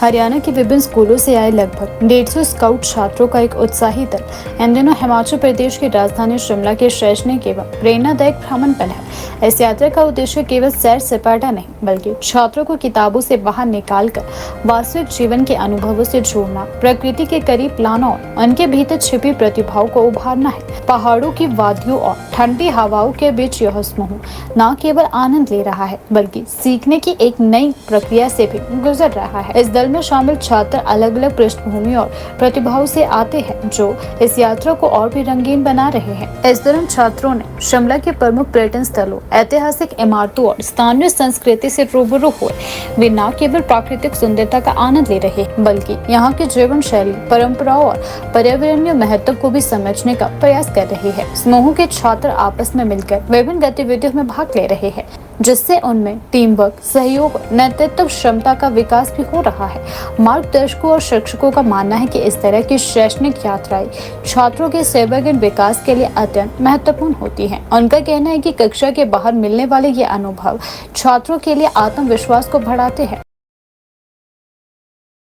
हरियाणा के विभिन्न स्कूलों से आए लगभग 150 स्काउट छात्रों का एक उत्साही दल इन दिनों हिमाचल प्रदेश की राजधानी शिमला के शैक्षणिक एवं प्रेरणादायक भ्रमण पर है। इस यात्रा का उद्देश्य केवल सैर सपाटा नहीं बल्कि छात्रों को किताबों से बाहर निकालकर वास्तविक जीवन के अनुभवों से जोड़ना, प्रकृति के करीब लाना और उनके भीतर छिपी प्रतिभाओं को उभारना है। पहाड़ों की वादियों और ठंडी हवाओं के बीच यह समूह न केवल आनंद ले रहा है बल्कि सीखने की एक नई प्रक्रिया से भी गुजर रहा है। इस दल में शामिल छात्र अलग अलग पृष्ठभूमि और प्रतिभाओं से आते हैं जो इस यात्रा को और भी रंगीन बना रहे हैं। इस दौरान छात्रों ने शिमला के प्रमुख पर्यटन स्थलों, ऐतिहासिक इमारतों और स्थानीय संस्कृति से रूबरू हुए। वे न केवल प्राकृतिक सुंदरता का आनंद ले रहे बल्कि यहाँ की जीवन शैली, परंपराओं और पर्यावरणीय महत्व को भी समझने का प्रयास कर रहे हैं। समूह के छात्र आपस में मिलकर विभिन्न गतिविधियों में भाग ले रहे हैं जिससे उनमें टीम वर्क, सहयोग, नेतृत्व क्षमता का विकास भी हो रहा है। मार्गदर्शकों और शिक्षकों का मानना है कि इस तरह की शैक्षणिक यात्राएं छात्रों के सर्वांगीण विकास के लिए अत्यंत महत्वपूर्ण होती हैं। उनका कहना है कि कक्षा के बाहर मिलने वाले ये अनुभव छात्रों के लिए आत्मविश्वास को बढ़ाते हैं।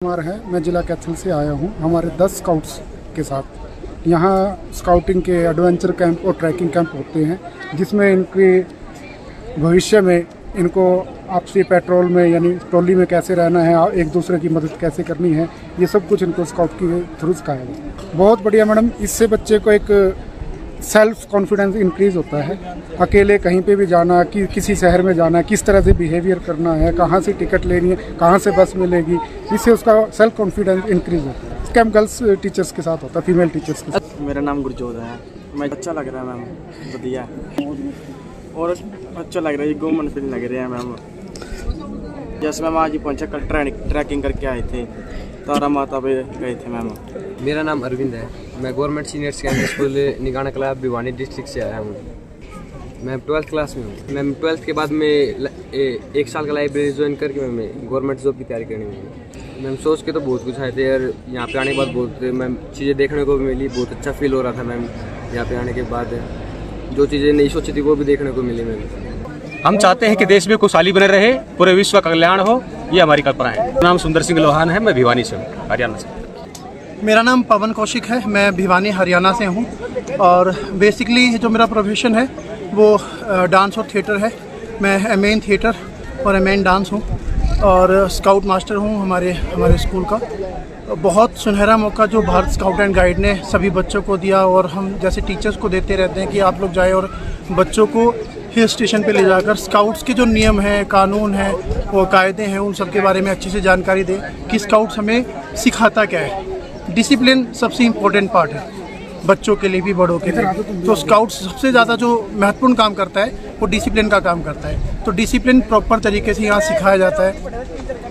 मैं जिला कैथल से आया हूँ हमारे 10 स्काउट्स के साथ। यहाँ स्काउटिंग के एडवेंचर कैंप और ट्रैकिंग कैंप होते हैं जिसमें इनके भविष्य में इनको आपसी पेट्रोल में यानी टोली में कैसे रहना है, एक दूसरे की मदद कैसे करनी है, ये सब कुछ इनको स्काउट के थ्रू सिखाया जाए। बहुत बढ़िया मैडम, इससे बच्चे को एक सेल्फ कॉन्फिडेंस इंक्रीज़ होता है। अकेले कहीं पे भी जाना, कि किसी शहर में जाना, किस तरह से बिहेवियर करना है, कहाँ से टिकट लेनी है, कहाँ से बस मिलेगी, इससे उसका सेल्फ कॉन्फिडेंस इंक्रीज़ होता है। कैंप गर्ल्स टीचर्स के साथ होता है, फीमेल टीचर्स के साथ। मेरा नाम गुरजोत है। मैं अच्छा लग रहा है मैम, बढ़िया और अच्छा लग रहा है, घूमन फिरने लग रहे हैं मैम। जैसे मैम आज ही पहुँचा, कल ट्रैकिंग करके आए थे, तारा माता पे गए थे मैम। मेरा नाम अरविंद है। मैं government senior secondary school Nigana क्लब भिवानी डिस्ट्रिक्ट से आया हूँ। मैं 12th क्लास में हूँ। मैं 12th के बाद में एक साल का लाइब्रेरी ज्वाइन करके मैं गवर्नमेंट जॉब की तैयारी करनी हुई। मैम सोच के तो बहुत कुछ आए थे यार, यहाँ पे आने के बाद बहुत मैम चीज़ें देखने को मिली, बहुत अच्छा फील हो रहा था मैम। यहाँ पे आने के बाद जो चीज़ें नहीं सोची थी वो भी देखने को मिली मैम। हम चाहते हैं कि देश में खुशहाली बने रहे, पूरे विश्व का कल्याण हो, ये हमारी कल्पना है। नाम सुंदर सिंह लोहान है, मैं भिवानी से हूँ, हरियाणा से। मेरा नाम पवन कौशिक है, मैं भिवानी हरियाणा से हूँ और बेसिकली जो मेरा प्रोफेशन है वो डांस और थिएटर है। मैं एमए इन थिएटर और एमए इन डांस हूँ और स्काउट मास्टर हूँ हमारे स्कूल का। बहुत सुनहरा मौका जो भारत स्काउट एंड गाइड ने सभी बच्चों को दिया और हम जैसे टीचर्स को देते रहते हैं कि आप लोग जाए और बच्चों को हिल स्टेशन पे ले जाकर स्काउट्स के जो नियम हैं, कानून हैं, वो कायदे हैं, उन सब के बारे में अच्छी से जानकारी दें कि स्काउट्स हमें सिखाता क्या है। डिसिप्लिन सबसे इम्पोर्टेंट पार्ट है बच्चों के लिए भी, बड़ों के लिए। तो स्काउट्स सबसे ज़्यादा जो महत्वपूर्ण काम करता है वो डिसिप्लिन का काम करता है। तो डिसिप्लिन प्रॉपर तरीके से यहाँ सिखाया जाता है।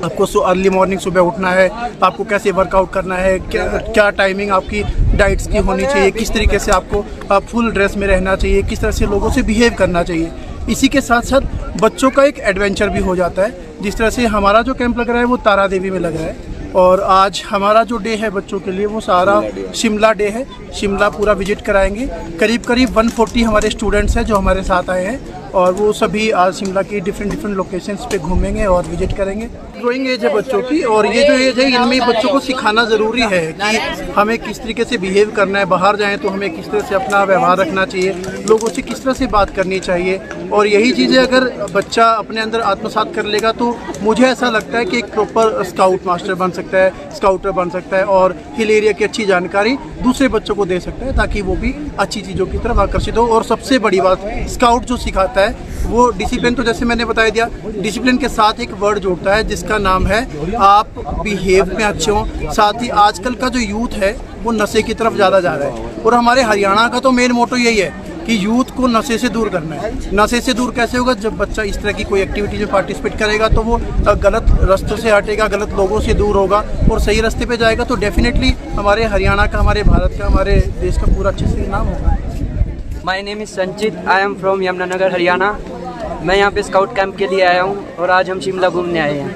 आपको अर्ली मॉर्निंग सुबह उठना है, आपको कैसे वर्कआउट करना है, क्या टाइमिंग आपकी डाइट्स की होनी चाहिए, किस तरीके से आपको फुल ड्रेस में रहना चाहिए, किस तरह से लोगों से बिहेव करना चाहिए। इसी के साथ साथ बच्चों का एक एडवेंचर भी हो जाता है। जिस तरह से हमारा जो कैंप लग रहा है वो तारा देवी में लग रहा है और आज हमारा जो डे है बच्चों के लिए वो सारा शिमला डे है। शिमला पूरा विजिट कराएंगे। करीब 140 हमारे स्टूडेंट्स हैं जो हमारे साथ आए हैं और वो सभी आज शिमला की डिफरेंट लोकेशंस पे घूमेंगे और विजिट करेंगे। ग्रोइंग एज है बच्चों की और ये जो एज है इनमें बच्चों को सिखाना ज़रूरी है कि हमें किस तरीके से बिहेव करना है, बाहर जाएं तो हमें किस तरह से अपना व्यवहार रखना चाहिए, लोगों से किस तरह से बात करनी चाहिए। और यही चीज़ें अगर बच्चा अपने अंदर आत्मसात कर लेगा तो मुझे ऐसा लगता है कि एक प्रॉपर स्काउट मास्टर बन सकता है, स्काउटर बन सकता है और हिल एरिया की अच्छी जानकारी दूसरे बच्चों को दे सकता है ताकि वो भी अच्छी चीज़ों की तरफ आकर्षित हो। और सबसे बड़ी बात, स्काउट जो सिखाता है वो डिसिप्लिन, तो जैसे मैंने बता दिया, डिसिप्लिन के साथ एक वर्ड जोड़ता है जिसका नाम है आप बिहेव में अच्छे हों। साथ ही आजकल का जो यूथ है वो नशे की तरफ ज़्यादा जा रहा है और हमारे हरियाणा का तो मेन मोटो यही है कि यूथ को नशे से दूर करना है। नशे से दूर कैसे होगा? जब बच्चा इस तरह की कोई एक्टिविटी में पार्टिसिपेट करेगा तो वो गलत रास्तों से हटेगा, गलत लोगों से दूर होगा और सही रास्ते पे जाएगा। तो डेफिनेटली हमारे हरियाणा का, हमारे भारत का, हमारे देश का पूरा अच्छे से नाम होगा। माय नेम इज़ संचित, I am from Yamunanagar Haryana. मैं यहाँ पे स्काउट कैंप के लिए आया हूँ और आज हम शिमला घूमने आए हैं।